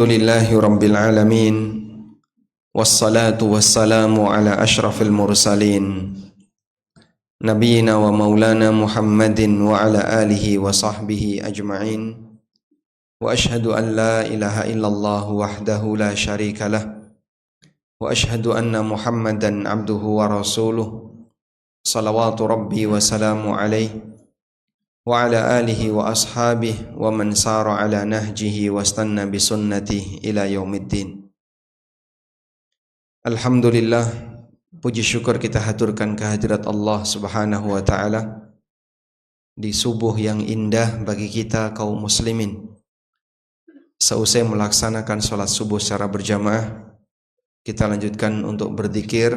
Alhamdulillahi Rabbil Alamin. Wassalatu wassalamu ala ashrafil mursalin Nabiina wa maulana Muhammadin wa ala alihi wa sahbihi ajma'in. Wa ashhadu an la ilaha illallah wahdahu la sharika lah. Wa ashhadu anna Muhammadan abduhu wa rasuluh. Salawatu rabbi wa salamu alaihi wa ala alihi wa ashabihi wa man sara ala nahjihi wa stanna bi sunnatihi ila yaumiddin. Alhamdulillah, puji syukur kita haturkan kehadirat Allah Subhanahu wa taala di subuh yang indah bagi kita kaum muslimin. Seusai melaksanakan salat subuh secara berjamaah, kita lanjutkan untuk berzikir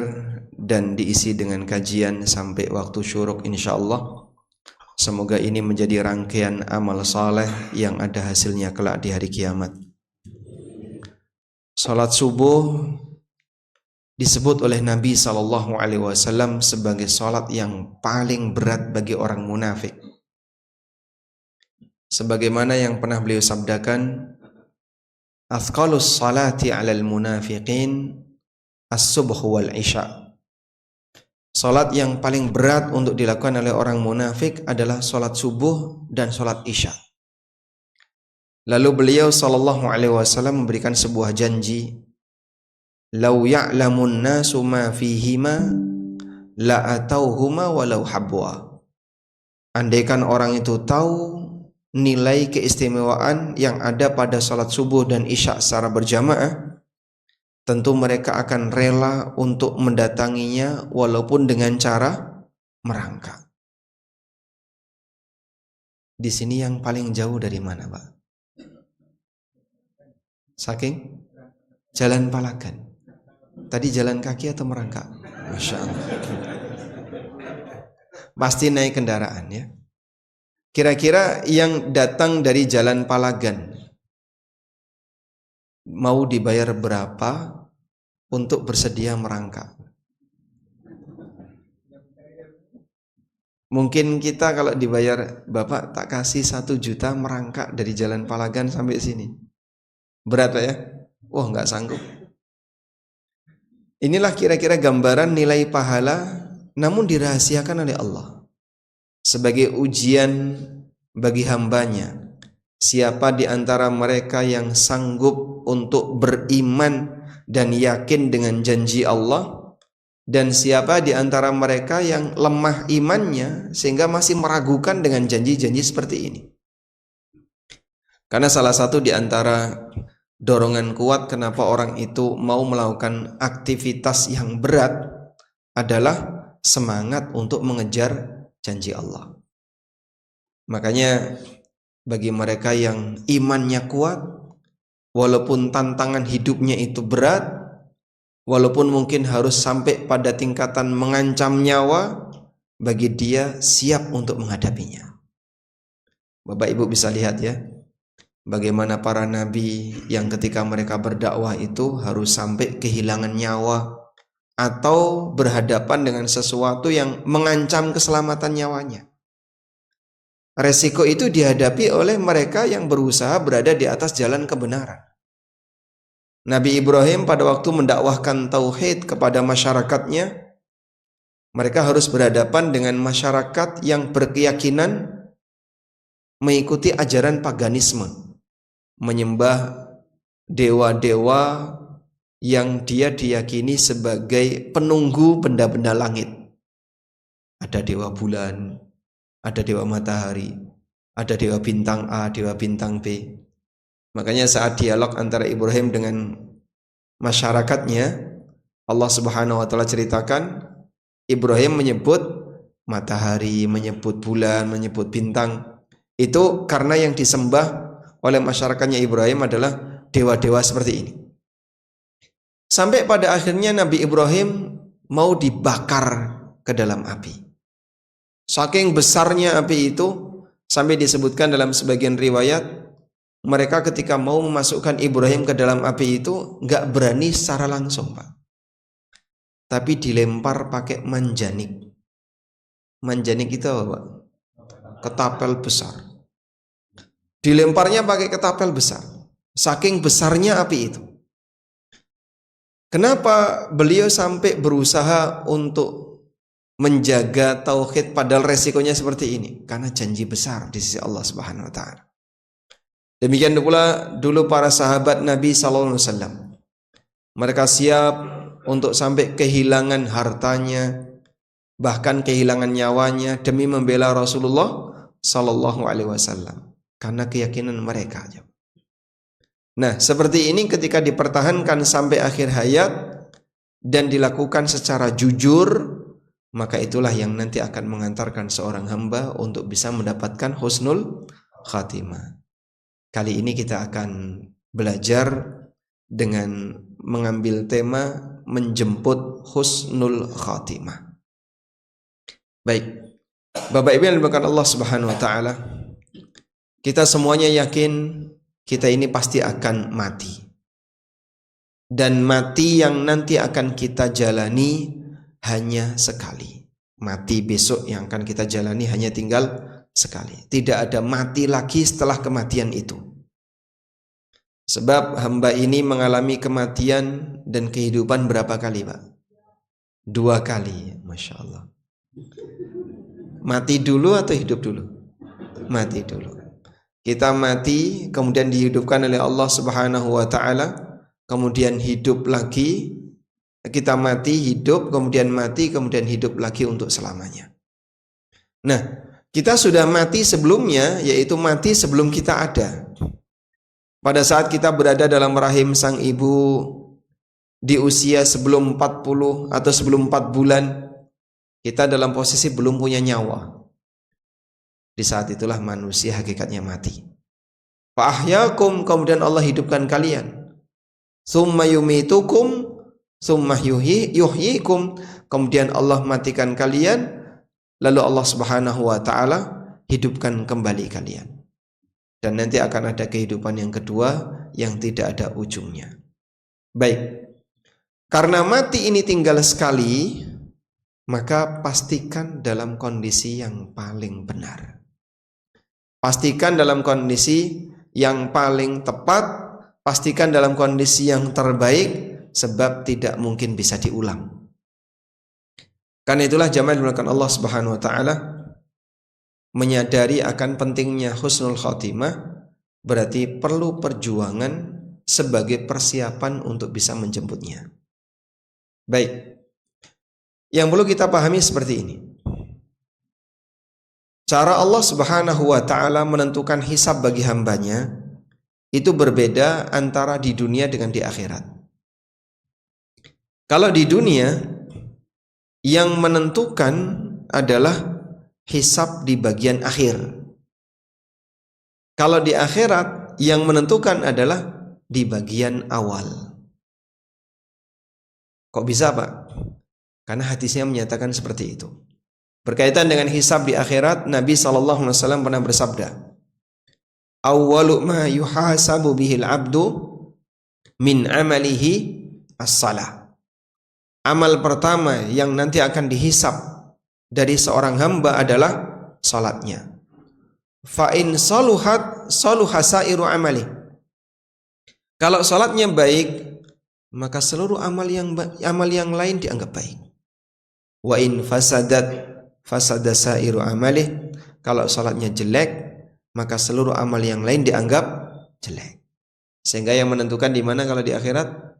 dan diisi dengan kajian sampai waktu syuruk insyaallah. Semoga ini menjadi rangkaian amal saleh yang ada hasilnya kelak di hari kiamat. Salat subuh disebut oleh Nabi SAW sebagai salat yang paling berat bagi orang munafik. Sebagaimana yang pernah beliau sabdakan, "Athqalus salati 'alal munafiqin as-subh wal isya." Salat yang paling berat untuk dilakukan oleh orang munafik adalah salat subuh dan salat isya. Lalu beliau SAW memberikan sebuah janji, "Lau ya'lamun nasu ma fihima la atauhuma walau habwa." Andaikan orang itu tahu nilai keistimewaan yang ada pada salat subuh dan isya secara berjamaah, tentu mereka akan rela untuk mendatanginya walaupun dengan cara merangkak. Di sini yang paling jauh dari mana, Pak? Saking Jalan Palagan. Tadi jalan kaki atau merangkak? Masya Allah. Pasti naik kendaraan ya. Kira-kira yang datang dari Jalan Palagan mau dibayar berapa untuk bersedia merangkak? Mungkin kita kalau dibayar, "Bapak tak kasih 1 juta merangkak dari Jalan Palagan sampai sini." Berat ya? Wah, nggak sanggup. Inilah kira-kira gambaran nilai pahala, namun dirahasiakan oleh Allah sebagai ujian bagi hambanya. Siapa di antara mereka yang sanggup untuk beriman dan yakin dengan janji Allah, dan siapa di antara mereka yang lemah imannya sehingga masih meragukan dengan janji-janji seperti ini. Karena salah satu di antara dorongan kuat kenapa orang itu mau melakukan aktivitas yang berat adalah semangat untuk mengejar janji Allah. Makanya bagi mereka yang imannya kuat, walaupun tantangan hidupnya itu berat, walaupun mungkin harus sampai pada tingkatan mengancam nyawa, bagi dia siap untuk menghadapinya. Bapak Ibu bisa lihat ya, bagaimana para nabi yang ketika mereka berdakwah itu harus sampai kehilangan nyawa atau berhadapan dengan sesuatu yang mengancam keselamatan nyawanya. Resiko itu dihadapi oleh mereka yang berusaha berada di atas jalan kebenaran. Nabi Ibrahim pada waktu mendakwahkan tauhid kepada masyarakatnya, mereka harus berhadapan dengan masyarakat yang berkeyakinan mengikuti ajaran paganisme, menyembah dewa-dewa yang dia diyakini sebagai penunggu benda-benda langit. Ada dewa bulan, ada dewa matahari, ada dewa bintang A, dewa bintang B. Makanya saat dialog antara Ibrahim dengan masyarakatnya, Allah Subhanahu wa taala ceritakan Ibrahim menyebut matahari, menyebut bulan, menyebut bintang. Itu karena yang disembah oleh masyarakatnya Ibrahim adalah dewa-dewa seperti ini. Sampai pada akhirnya Nabi Ibrahim mau dibakar ke dalam api. Saking besarnya api itu, sampai disebutkan dalam sebagian riwayat, mereka ketika mau memasukkan Ibrahim ke dalam api itu nggak berani secara langsung, Pak. Tapi dilempar pakai manjanik. Manjanik itu apa, Pak? Ketapel besar. Dilemparnya pakai ketapel besar. Saking besarnya api itu. Kenapa beliau sampai berusaha untuk menjaga tauhid padahal resikonya seperti ini? Karena janji besar di sisi Allah Subhanahu wa taala. Demikian pula dulu para sahabat Nabi sallallahu alaihi wasallam. Mereka siap untuk sampai kehilangan hartanya, bahkan kehilangan nyawanya demi membela Rasulullah sallallahu alaihi wasallam karena keyakinan mereka. Nah, seperti ini ketika dipertahankan sampai akhir hayat dan dilakukan secara jujur, maka itulah yang nanti akan mengantarkan seorang hamba untuk bisa mendapatkan husnul khatimah. Kali ini kita akan belajar dengan mengambil tema menjemput husnul khatimah. Baik, Bapak Ibu yang dimuliakan Allah Subhanahu wa taala, kita semuanya yakin kita ini pasti akan mati. Dan mati yang nanti akan kita jalani hanya sekali. Mati besok yang akan kita jalani hanya tinggal sekali. Tidak ada mati lagi setelah kematian itu. Sebab hamba ini mengalami kematian dan kehidupan berapa kali, Pak? 2 kali, Masya Allah. Mati dulu atau hidup dulu? Mati dulu. Kita mati, kemudian dihidupkan oleh Allah Subhanahu wa taala, kemudian hidup lagi. Kita mati, hidup, kemudian mati, kemudian hidup lagi untuk selamanya. Nah, kita sudah mati sebelumnya, yaitu mati sebelum kita ada. Pada saat kita berada dalam rahim sang ibu di usia sebelum 40 atau sebelum 4 bulan, kita dalam posisi belum punya nyawa. Di saat itulah manusia hakikatnya mati. Fa ahyakum, kemudian Allah hidupkan kalian. Tsumma yumitukum, tsumma yuhyikum, kemudian Allah matikan kalian, lalu Allah Subhanahu wa taala hidupkan kembali kalian. Dan nanti akan ada kehidupan yang kedua yang tidak ada ujungnya. Baik. Karena mati ini tinggal sekali, maka pastikan dalam kondisi yang paling benar. Pastikan dalam kondisi yang paling tepat, pastikan dalam kondisi yang terbaik, sebab tidak mungkin bisa diulang. Karena itulah jamaah dimulakan Allah Subhanahu wa taala, menyadari akan pentingnya husnul khatimah, berarti perlu perjuangan sebagai persiapan untuk bisa menjemputnya. Baik. Yang perlu kita pahami seperti ini. Cara Allah Subhanahu wa taala menentukan hisab bagi hambanya itu berbeda antara di dunia dengan di akhirat. Kalau di dunia yang menentukan adalah hisab di bagian akhir. Kalau di akhirat yang menentukan adalah di bagian awal. Kok bisa, Pak? Karena hadisnya menyatakan seperti itu. Berkaitan dengan hisab di akhirat, Nabi SAW pernah bersabda, awwalu ma yuhasabu bihil abdu min amalihi as-salah. Amal pertama yang nanti akan dihisab dari seorang hamba adalah salatnya. Fa in saluhat saluha sairu amali. Kalau salatnya baik, maka seluruh amal yang lain dianggap baik. Wa in fasadat fasada sairu amalih. Kalau salatnya jelek, maka seluruh amal yang lain dianggap jelek. Sehingga yang menentukan di mana kalau di akhirat?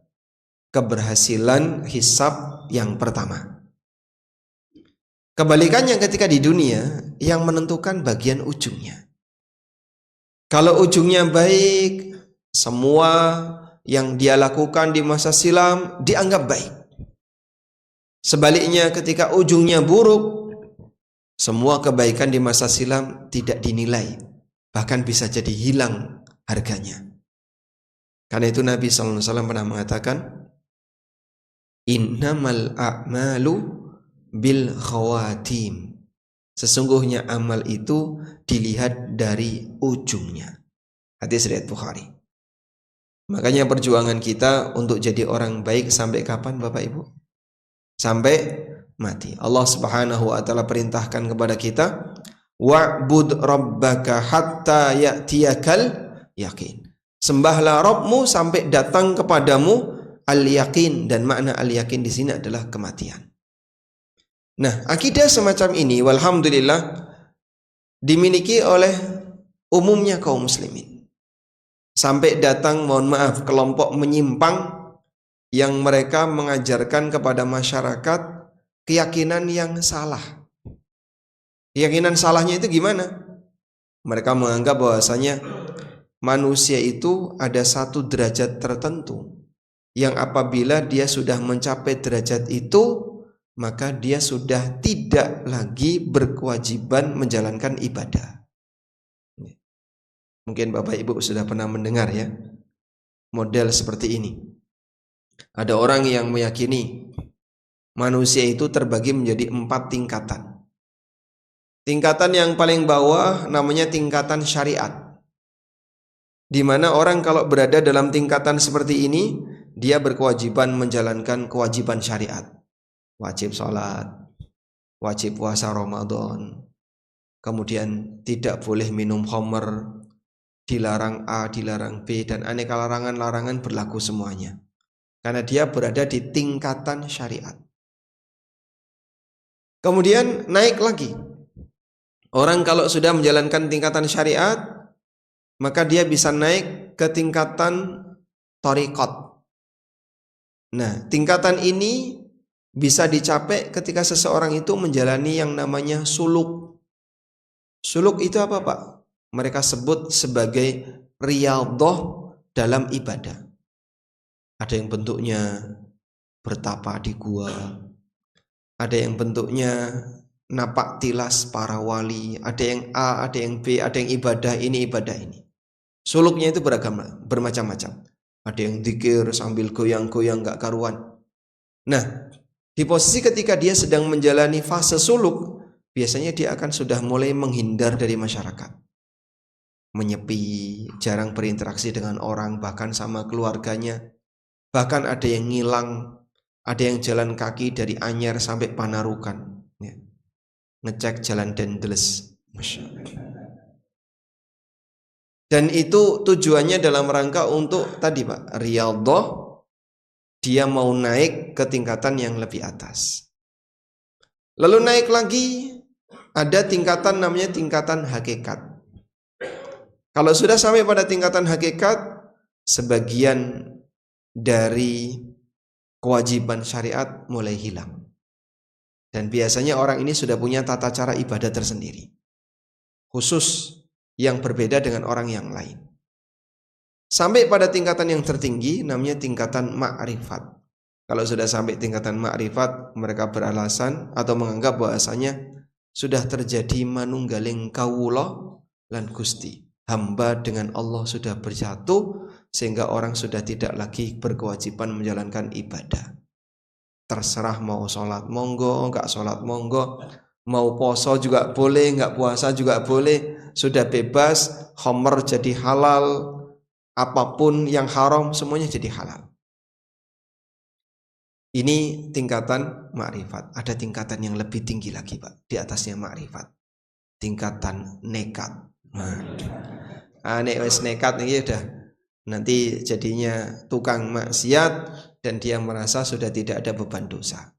Keberhasilan hisab yang pertama. Kebalikannya ketika di dunia, yang menentukan bagian ujungnya. Kalau ujungnya baik, semua yang dia lakukan di masa silam dianggap baik. Sebaliknya ketika ujungnya buruk, semua kebaikan di masa silam tidak dinilai, bahkan bisa jadi hilang harganya. Karena itu Nabi SAW pernah mengatakan, innamal a'malu bil khawatim. Sesungguhnya amal itu dilihat dari ujungnya. Hadis riwayat Bukhari. Makanya perjuangan kita untuk jadi orang baik sampai kapan, Bapak Ibu? Sampai mati. Allah Subhanahu wa taala perintahkan kepada kita, wa'bud rabbaka hatta ya'tiyakal yakin. Sembahlah Rabbmu sampai datang kepadamu al-yakin, dan makna al-yakin di sini adalah kematian. Nah, akidah semacam ini walhamdulillah dimiliki oleh umumnya kaum muslimin. Sampai datang, mohon maaf, kelompok menyimpang yang mereka mengajarkan kepada masyarakat keyakinan yang salah. Keyakinan salahnya itu gimana? Mereka menganggap bahwasanya manusia itu ada satu derajat tertentu yang apabila dia sudah mencapai derajat itu, maka dia sudah tidak lagi berkewajiban menjalankan ibadah. Mungkin Bapak Ibu sudah pernah mendengar ya model seperti ini. Ada orang yang meyakini manusia itu terbagi menjadi 4 tingkatan. Tingkatan yang paling bawah namanya tingkatan syariat, di mana orang kalau berada dalam tingkatan seperti ini, dia berkewajiban menjalankan kewajiban syariat. Wajib sholat, wajib puasa Ramadan, kemudian tidak boleh minum khamr, dilarang A, dilarang B, dan aneka larangan-larangan berlaku semuanya. Karena dia berada di tingkatan syariat. Kemudian naik lagi. Orang kalau sudah menjalankan tingkatan syariat, maka dia bisa naik ke tingkatan thariqat. Nah, tingkatan ini bisa dicapai ketika seseorang itu menjalani yang namanya suluk. Suluk itu apa, Pak? Mereka sebut sebagai riyadhah dalam ibadah. Ada yang bentuknya bertapa di gua, ada yang bentuknya napak tilas para wali, ada yang A, ada yang B, ada yang ibadah ini, ibadah ini. Suluknya itu bermacam-macam. Ada yang dzikir sambil goyang-goyang gak karuan. Nah, di posisi ketika dia sedang menjalani fase suluk, biasanya dia akan sudah mulai menghindar dari masyarakat, menyepi, jarang berinteraksi dengan orang, bahkan sama keluarganya. Bahkan ada yang ngilang, ada yang jalan kaki dari Anyar sampai Panarukan, ya. Ngecek jalan Dendles. Masya Allah. Dan itu tujuannya dalam rangka untuk tadi, Pak, riyadhah, dia mau naik ke tingkatan yang lebih atas. Lalu naik lagi, ada tingkatan namanya tingkatan hakikat. Kalau sudah sampai pada tingkatan hakikat, sebagian dari kewajiban syariat mulai hilang. Dan biasanya orang ini sudah punya tata cara ibadah tersendiri, khusus yang berbeda dengan orang yang lain. Sampai pada tingkatan yang tertinggi namanya tingkatan ma'rifat. Kalau sudah sampai tingkatan ma'rifat, mereka beralasan atau menganggap bahwasanya sudah terjadi manunggaling kawula lan Gusti. Hamba dengan Allah sudah bersatu, sehingga orang sudah tidak lagi berkewajiban menjalankan ibadah. Terserah mau sholat monggo, enggak sholat monggo, mau poso juga boleh, enggak puasa juga boleh, sudah bebas, khamr jadi halal, apapun yang haram semuanya jadi halal. Ini tingkatan ma'rifat. Ada tingkatan yang lebih tinggi lagi, Pak, di atasnya ma'rifat. Tingkatan nekat. Nek wis nekat ini udah nanti jadinya tukang maksiat dan dia merasa sudah tidak ada beban dosa.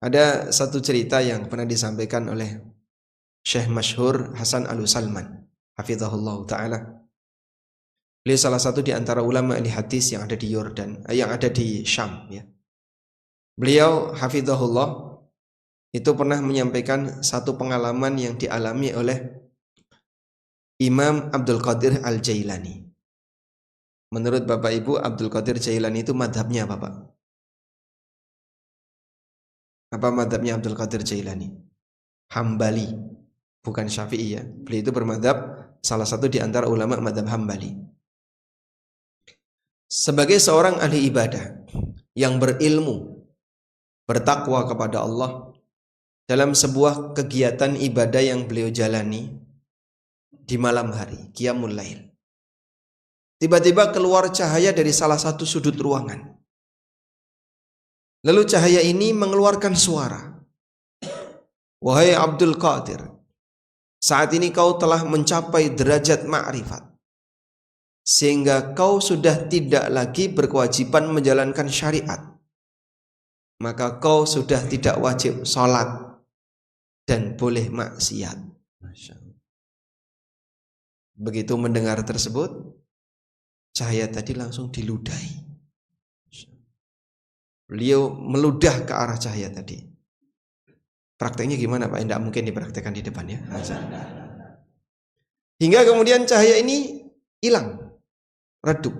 Ada satu cerita yang pernah disampaikan oleh Syekh Masyhur Hasan Al-Salman, hafizahullah taala. Beliau salah satu di antara ulama ahli hadis yang ada di Yordan, yang ada di Syam, ya. Beliau hafizahullah itu pernah menyampaikan satu pengalaman yang dialami oleh Imam Abdul Qadir Al-Jailani. Menurut Bapak Ibu, Abdul Qadir Jailani itu madhabnya apa, Pak? Apa madhabnya Abdul Qadir Jailani? Hambali, bukan Syafi'i, ya. Beliau itu bermadhab salah satu di antara ulama madhab Hambali. Sebagai seorang ahli ibadah yang berilmu, bertakwa kepada Allah, dalam sebuah kegiatan ibadah yang beliau jalani di malam hari, qiyamul lail, tiba-tiba keluar cahaya dari salah satu sudut ruangan. Lalu cahaya ini mengeluarkan suara. Wahai Abdul Qadir, saat ini kau telah mencapai derajat ma'rifat. sehingga kau sudah tidak lagi berkewajiban menjalankan syariat, maka kau sudah tidak wajib sholat dan boleh maksiat. Masya Allah. Begitu mendengar tersebut, cahaya tadi langsung diludahi. Beliau meludah ke arah cahaya tadi. Prakteknya gimana Pak? Tidak mungkin dipraktekkan di depan ya. Hingga kemudian cahaya ini hilang, redup.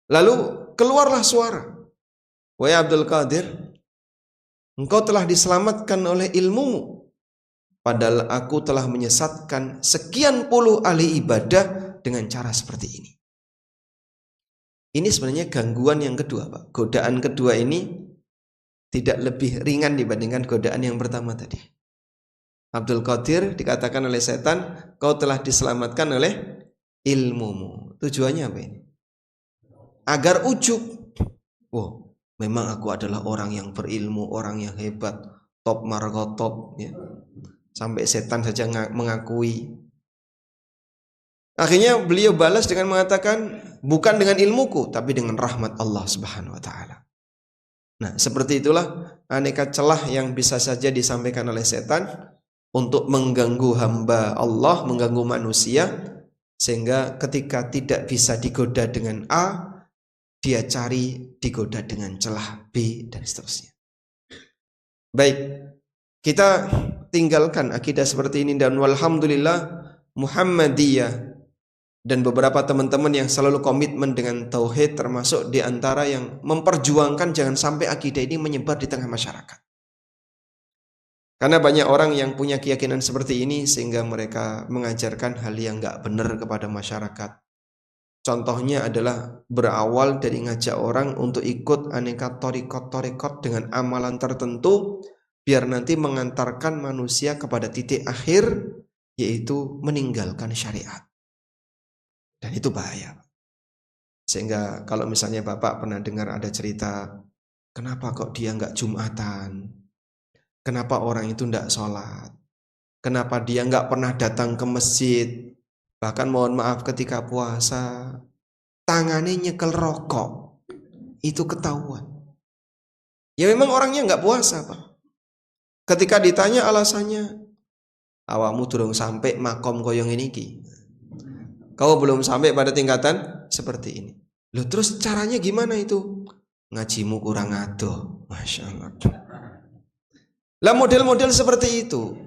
Lalu keluarlah suara, wahai Abdul Qadir, engkau telah diselamatkan oleh ilmumu, padahal aku telah menyesatkan sekian puluh ahli ibadah dengan cara seperti ini. Ini sebenarnya gangguan yang kedua Pak. Godaan kedua ini tidak lebih ringan dibandingkan godaan yang pertama tadi. Abdul Qadir dikatakan oleh setan, kau telah diselamatkan oleh ilmumu. Tujuannya apa ini? Agar ujub. Wow, memang aku adalah orang yang berilmu, orang yang hebat, top markotop ya. Sampai setan saja mengakui. Akhirnya beliau balas dengan mengatakan, bukan dengan ilmuku, tapi dengan rahmat Allah Subhanahu wa taala. Nah, seperti itulah aneka celah yang bisa saja disampaikan oleh setan untuk mengganggu hamba Allah, mengganggu manusia, sehingga ketika tidak bisa digoda dengan A, dia cari digoda dengan celah B dan seterusnya. Baik, kita tinggalkan akidah seperti ini, dan walhamdulillah Muhammadiyah dan beberapa teman-teman yang selalu komitmen dengan tauhid, termasuk di antara yang memperjuangkan jangan sampai akidah ini menyebar di tengah masyarakat. Karena banyak orang yang punya keyakinan seperti ini sehingga mereka mengajarkan hal yang nggak benar kepada masyarakat. Contohnya adalah berawal dari ngajak orang untuk ikut aneka torikot dengan amalan tertentu, biar nanti mengantarkan manusia kepada titik akhir, yaitu meninggalkan syariat. Dan itu bahaya. Sehingga kalau misalnya Bapak pernah dengar ada cerita, kenapa kok dia nggak Jumatan? Kenapa orang itu nggak sholat? Kenapa dia nggak pernah datang ke masjid? Bahkan mohon maaf ketika puasa, tangannya nyekel rokok. Itu ketahuan. Ya memang orangnya nggak puasa Pak. Ketika ditanya alasannya, awakmu durung sampai makom koyong ini ki. Kau belum sampai pada tingkatan seperti ini. Loh, terus caranya gimana itu? Ngajimu kurang adoh. Masya Allah. Lah model-model seperti itu.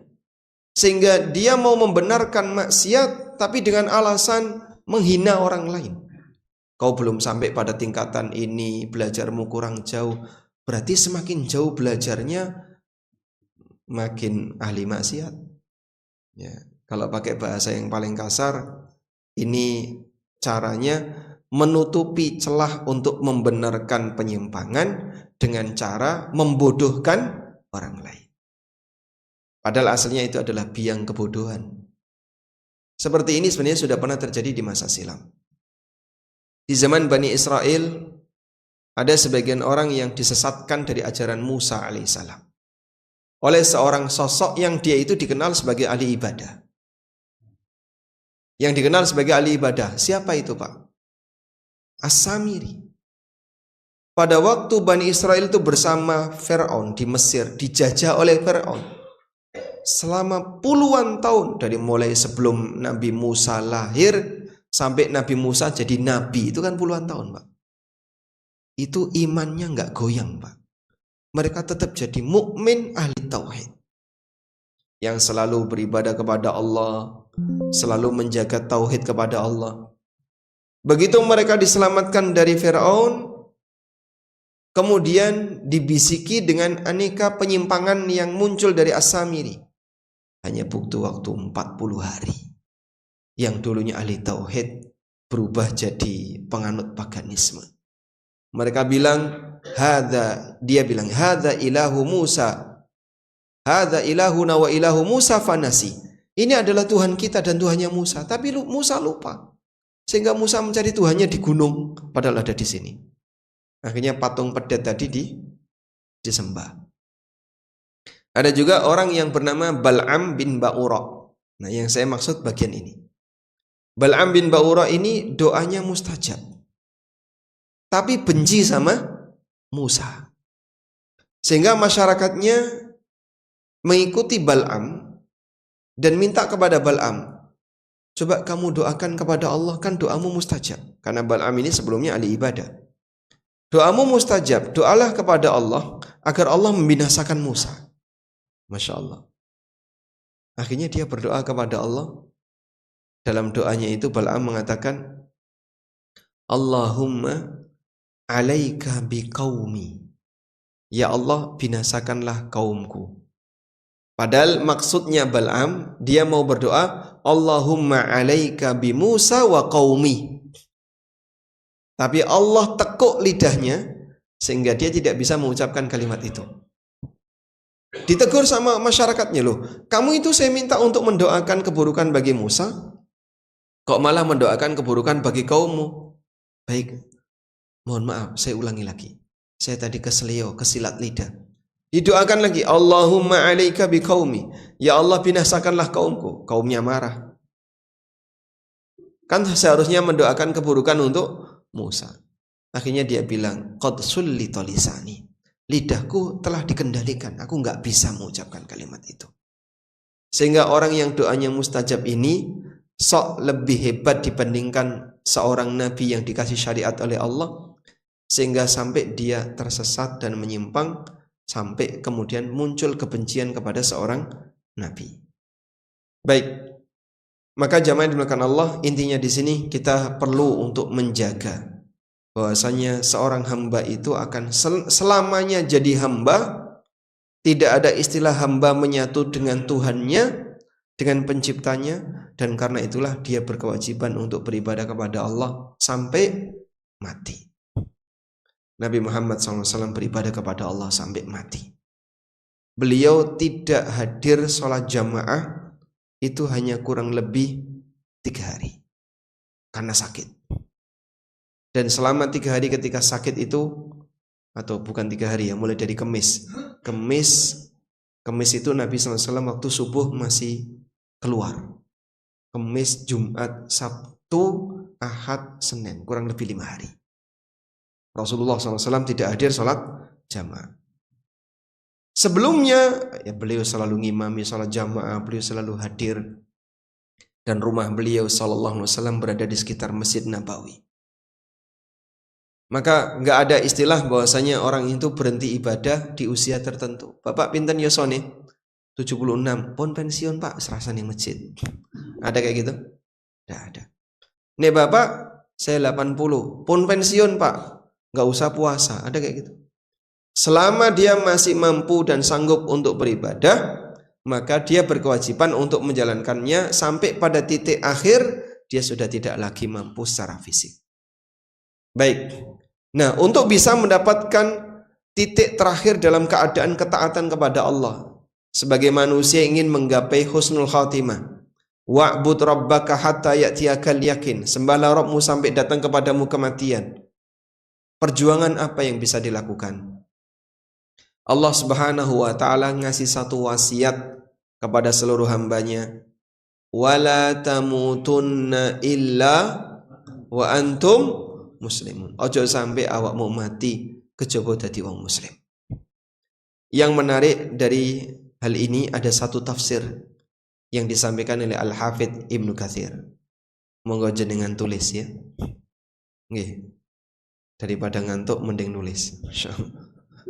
Sehingga dia mau membenarkan maksiat, tapi dengan alasan menghina orang lain. Kau belum sampai pada tingkatan ini, belajarmu kurang jauh. Berarti semakin jauh belajarnya, makin ahli maksiat. Ya, kalau pakai bahasa yang paling kasar, ini caranya menutupi celah untuk membenarkan penyimpangan dengan cara membodohkan orang lain. Padahal aslinya itu adalah biang kebodohan. Seperti ini sebenarnya sudah pernah terjadi di masa silam. Di zaman Bani Israel, ada sebagian orang yang disesatkan dari ajaran Musa alaihissalam oleh seorang sosok yang dia itu dikenal sebagai ahli ibadah. Yang dikenal sebagai ahli ibadah, siapa itu Pak? As-Samiri. Pada waktu Bani Israel itu bersama Fir'aun di Mesir, dijajah oleh Fir'aun selama puluhan tahun, dari mulai sebelum Nabi Musa lahir sampai Nabi Musa jadi nabi, itu kan puluhan tahun Pak. Itu imannya nggak goyang Pak. Mereka tetap jadi mukmin ahli tauhid, yang selalu beribadah kepada Allah, selalu menjaga tauhid kepada Allah. Begitu mereka diselamatkan dari Fir'aun, kemudian dibisiki dengan aneka penyimpangan yang muncul dari As-Samiri. Hanya butuh waktu 40 hari. Yang dulunya ahli tauhid berubah jadi penganut paganisme. Mereka bilang, dia bilang, hadza ilahu Musa, hadza ilahuna wa ilahu Musa fanasi. Ini adalah Tuhan kita dan Tuhannya Musa. Tapi Musa lupa. Sehingga Musa mencari Tuhannya di gunung, padahal ada di sini. Akhirnya patung pedet tadi disembah. Ada juga orang yang bernama Bal'am bin Ba'ura. Nah, yang saya maksud bagian ini. Bal'am bin Ba'ura ini doanya mustajab, tapi benci sama Musa. Sehingga masyarakatnya mengikuti Bal'am dan minta kepada Bal'am, coba kamu doakan kepada Allah, kan doamu mustajab. Karena Bal'am ini sebelumnya ahli ibadah. Doamu mustajab, doalah kepada Allah agar Allah membinasakan Musa. Masya Allah. Akhirnya dia berdoa kepada Allah. Dalam doanya itu Bal'am mengatakan, Allahumma alaika biqaumi. Ya Allah, binasakanlah kaumku. Padahal maksudnya Bal'am, dia mau berdoa, Allahumma alaika bi Musa wa qaumi. Tapi Allah tekuk lidahnya sehingga dia tidak bisa mengucapkan kalimat itu. Ditegur sama masyarakatnya, loh, kamu itu saya minta untuk mendoakan keburukan bagi Musa, kok malah mendoakan keburukan bagi kaummu. Baik, mohon maaf, saya ulangi lagi. Saya tadi keselio, kesilat lidah. Didoakan lagi, Allahumma alaika bi qaumi. Ya Allah, binasakanlah kaumku. Kaumnya marah. Kan seharusnya mendoakan keburukan untuk Musa. Akhirnya dia bilang, qad sullita lisani. Lidahku telah dikendalikan, aku nggak bisa mengucapkan kalimat itu. Sehingga orang yang doanya mustajab ini sok lebih hebat dibandingkan seorang nabi yang dikasih syariat oleh Allah, sehingga sampai dia tersesat dan menyimpang, sampai kemudian muncul kebencian kepada seorang nabi. Baik, maka jamaah yang dimuliakan Allah, intinya di sini kita perlu untuk menjaga bahwasanya seorang hamba itu akan selamanya jadi hamba. Tidak ada istilah hamba menyatu dengan Tuhannya, dengan penciptanya, dan karena itulah dia berkewajiban untuk beribadah kepada Allah sampai mati. Nabi Muhammad SAW beribadah kepada Allah sampai mati. Beliau tidak hadir sholat jamaah itu hanya kurang lebih 3 hari karena sakit. Dan selama 3 hari ketika sakit itu, atau bukan 3 hari ya, mulai dari Kemis itu Nabi SAW waktu subuh masih keluar. Kemis, Jumat, Sabtu, Ahad, Senin, kurang lebih 5 hari. Rasulullah SAW tidak hadir sholat jamaah. Sebelumnya ya beliau selalu ngimami sholat jamaah, beliau selalu hadir, dan rumah beliau SAW berada di sekitar Masjid Nabawi. Maka nggak ada istilah bahwasanya orang itu berhenti ibadah di usia tertentu. Bapak pinten yosone? 76, pun pensiun pak, serasa nih masjid. Ada kayak gitu? Tidak ada. Nih bapak, saya 80, pun pensiun pak, nggak usah puasa. Ada kayak gitu? Selama dia masih mampu dan sanggup untuk beribadah, maka dia berkewajiban untuk menjalankannya sampai pada titik akhir dia sudah tidak lagi mampu secara fisik. Baik. Nah, untuk bisa mendapatkan titik terakhir dalam keadaan ketaatan kepada Allah, sebagai manusia ingin menggapai husnul khatimah, wa'bud rabbaka hatta ya'tiyakal yakin, sembahlah Rabbmu sampai datang kepadamu kematian. Perjuangan apa yang bisa dilakukan? Allah Subhanahu wa ta'ala ngasih satu wasiat kepada seluruh hambanya, wala tamutunna illa wa antum muslimun. Ojo sampai awakmu mati kejaba dadi wong muslim. Yang menarik dari hal ini ada satu tafsir yang disampaikan oleh Al-Hafidh Ibnu Katsir. Monggo jenengan tulis ya. Nggih. Daripada ngantuk mending nulis.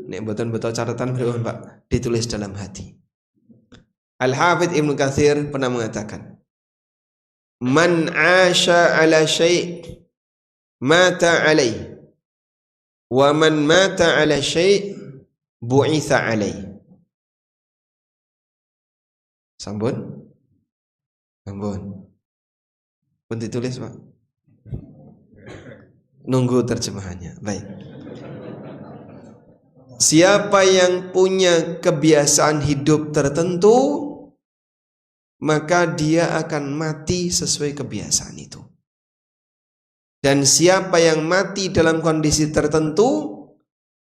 Nek mboten betul catatan pripun Pak, ditulis dalam hati. Al-Hafidh Ibnu Katsir pernah mengatakan, "Man 'asha 'ala syai' mata 'alaihi wa man mata 'ala syai' bu'itsa 'alaihi." Sampun? Sampun. Pun ditulis Pak. Nunggu terjemahannya. Baik. Siapa yang punya kebiasaan hidup tertentu, maka dia akan mati sesuai kebiasaan itu. Dan siapa yang mati dalam kondisi tertentu,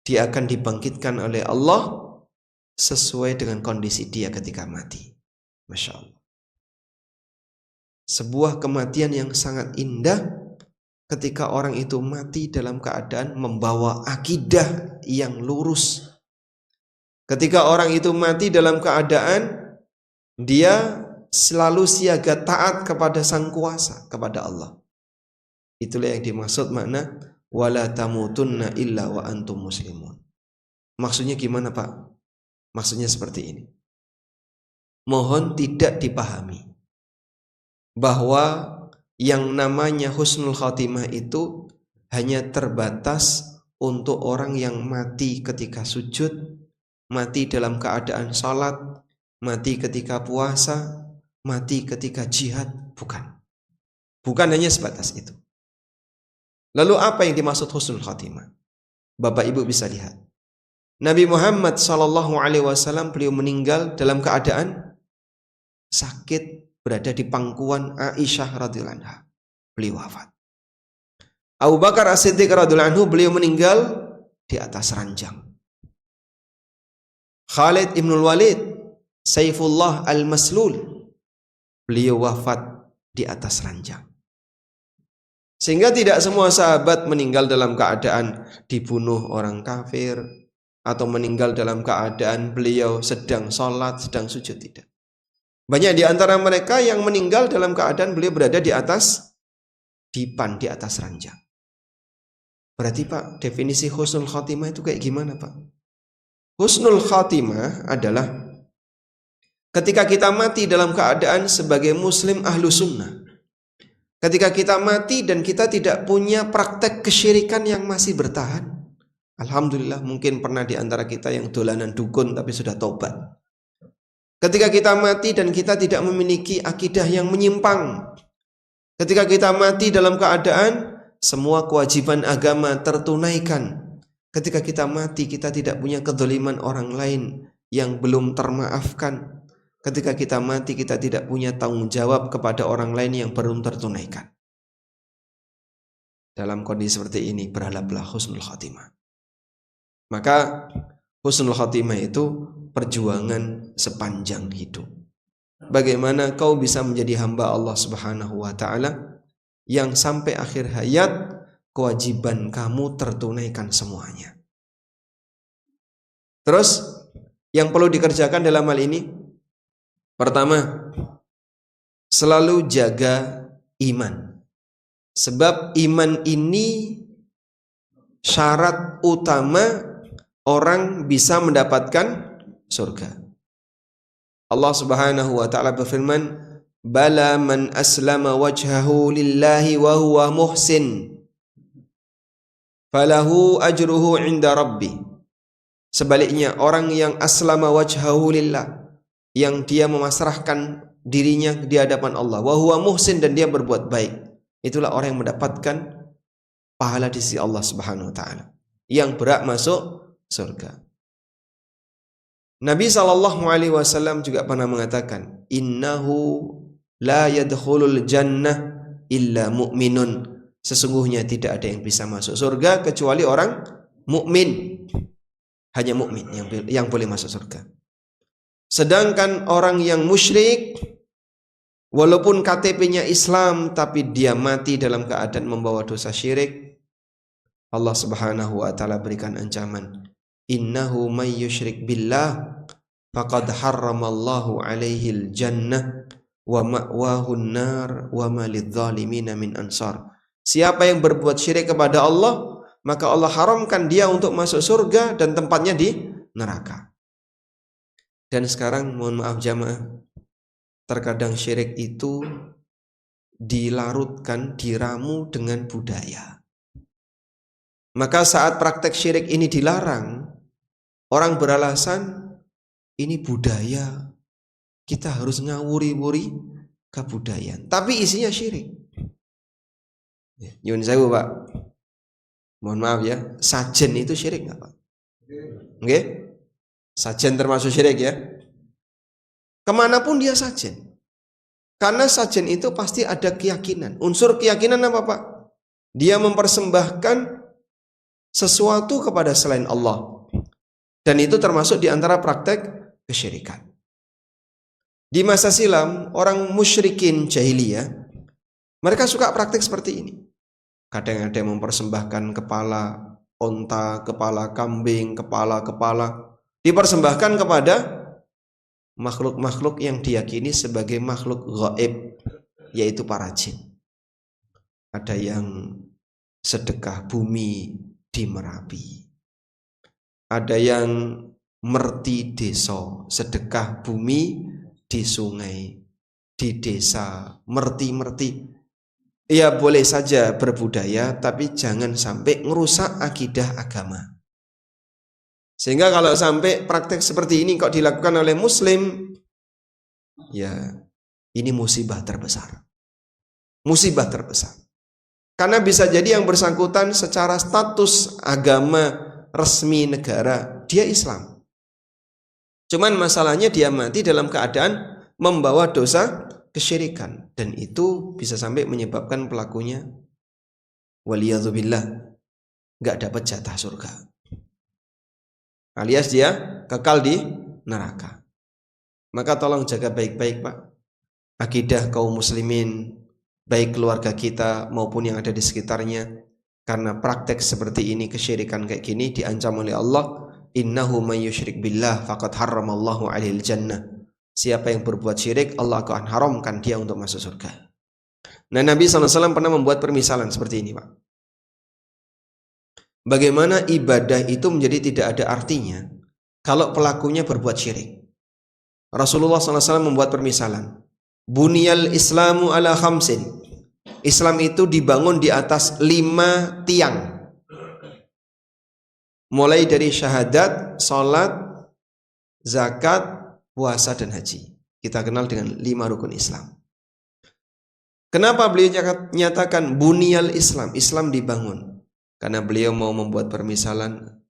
dia akan dibangkitkan oleh Allah sesuai dengan kondisi dia ketika mati. Masya Allah. sebuah kematian yang sangat indah ketika orang itu mati dalam keadaan membawa akidah yang lurus. Ketika orang itu mati dalam keadaan dia selalu siaga taat kepada Sang Kuasa, kepada Allah. Itulah yang dimaksud makna wala tamutunna illa wa antum muslimun. Maksudnya gimana, Pak? Maksudnya seperti ini. Mohon tidak dipahami bahwa yang namanya husnul khatimah itu hanya terbatas untuk orang yang mati ketika sujud, mati dalam keadaan salat, mati ketika puasa, mati ketika jihad. Bukan hanya sebatas itu. Lalu apa yang dimaksud husnul khatimah? Bapak Ibu bisa lihat. Nabi Muhammad SAW beliau meninggal dalam keadaan sakit, berada di pangkuan Aisyah radhiyallahu anha. Beliau wafat. Abu Bakar As-Siddiq radhiyallahu anhu beliau meninggal di atas ranjang. Khalid ibnul Walid, Saifullah al-Maslul, beliau wafat di atas ranjang. Sehingga tidak semua sahabat meninggal dalam keadaan dibunuh orang kafir atau meninggal dalam keadaan beliau sedang sholat, sedang sujud, tidak. Banyak di antara mereka yang meninggal dalam keadaan beliau berada di atas dipan, di atas ranjang. Berarti Pak, definisi husnul khatimah itu kayak gimana Pak? Husnul khatimah adalah ketika kita mati dalam keadaan sebagai muslim ahlu sunnah. Ketika kita mati dan kita tidak punya praktek kesyirikan yang masih bertahan. Alhamdulillah, mungkin pernah di antara kita yang dolanan dukun tapi sudah tobat. Ketika kita mati dan kita tidak memiliki akidah yang menyimpang. Ketika kita mati dalam keadaan semua kewajiban agama tertunaikan. Ketika kita mati kita tidak punya kedzaliman orang lain yang belum termaafkan. Ketika kita mati kita tidak punya tanggung jawab kepada orang lain yang belum tertunaikan. Dalam kondisi seperti ini berharaplah husnul khatimah. Maka husnul khatimah itu perjuangan sepanjang hidup. Bagaimana kau bisa menjadi hamba Allah Subhanahu wa taala yang sampai akhir hayat kewajiban kamu tertunaikan semuanya. Terus yang perlu dikerjakan dalam hal ini, pertama, selalu jaga iman. Sebab iman ini syarat utama orang bisa mendapatkan surga. Allah Subhanahu wa taala berfirman, "Bala man aslama wajhahu lillahi wa huwa muhsin, falahu ajruhu 'inda rabbi." Sebaliknya, orang yang aslama wajhahu lillah, yang dia memasrahkan dirinya di hadapan Allah, wa huwa muhsin, dan dia berbuat baik, itulah orang yang mendapatkan pahala di sisi Allah Subhanahu wa taala, yang berhak masuk surga. Nabi SAW juga pernah mengatakan, innahu la yadkhulul jannah illa mu'minun. Sesungguhnya tidak ada yang bisa masuk surga kecuali orang mukmin. Hanya mukmin yang boleh masuk surga. Sedangkan orang yang musyrik, walaupun KTP-nya Islam tapi dia mati dalam keadaan membawa dosa syirik, Allah Subhanahu wa taala berikan ancaman, innahu may yusyrik billah faqad harramallahu alaihil jannah wa ma'wahun nar wa ma lidzalimina min ansar. Siapa yang berbuat syirik kepada Allah, maka Allah haramkan dia untuk masuk surga dan tempatnya di neraka. Dan sekarang mohon maaf jamaah, terkadang syirik itu dilarutkan, diramu dengan budaya. Maka saat praktek syirik ini dilarang, orang beralasan ini budaya, kita harus ngawuri-wuri kebudayaan. Tapi isinya syirik. Nyuwun sewu Pak, mohon maaf ya, sajen itu syirik nggak Pak? Oke? Sajen termasuk syirik ya. Kemanapun dia sajen. Karena sajen itu pasti ada keyakinan. Unsur keyakinan apa Pak? Dia mempersembahkan sesuatu kepada selain Allah. Dan itu termasuk di antara praktek kesyirikan. Di masa silam, orang musyrikin jahiliyah Mereka suka praktik seperti ini. Kadang ada yang mempersembahkan kepala onta, kepala kambing, kepala dipersembahkan kepada makhluk-makhluk yang diyakini sebagai makhluk gaib, yaitu para jin. Ada yang sedekah bumi di Merapi. Ada yang merti desa, sedekah bumi di sungai, di desa, merti. Ya boleh saja berbudaya, tapi jangan sampai ngerusak akidah agama. Sehingga kalau sampai praktek seperti ini kok dilakukan oleh muslim, ya ini musibah terbesar. Musibah terbesar. Karena bisa jadi yang bersangkutan secara status agama resmi negara, dia Islam. Cuman masalahnya dia mati dalam keadaan membawa dosa kesyirikan, dan itu bisa sampai menyebabkan pelakunya waliyadzubillah nggak dapat jatah surga, alias dia kekal di neraka. Maka tolong jaga baik-baik Pak akidah kaum muslimin, baik keluarga kita maupun yang ada di sekitarnya, karena praktek seperti ini, kesyirikan kayak gini diancam oleh Allah, innahu may yusyrik billah faqad harramallahu alaihil jannah. Siapa yang berbuat syirik, Allah akan haramkan dia untuk masuk surga. Nah, Nabi SAW pernah membuat permisalan seperti ini Pak. Bagaimana ibadah itu menjadi tidak ada artinya kalau pelakunya berbuat syirik. Rasulullah SAW membuat permisalan, Buniyal Islamu ala khamsin. Islam itu dibangun di atas 5 tiang. Mulai dari syahadat, salat, zakat, puasa dan haji. Kita kenal dengan 5 rukun Islam. Kenapa beliau nyatakan buniyal Islam? Islam dibangun. Karena beliau mau membuat permisalan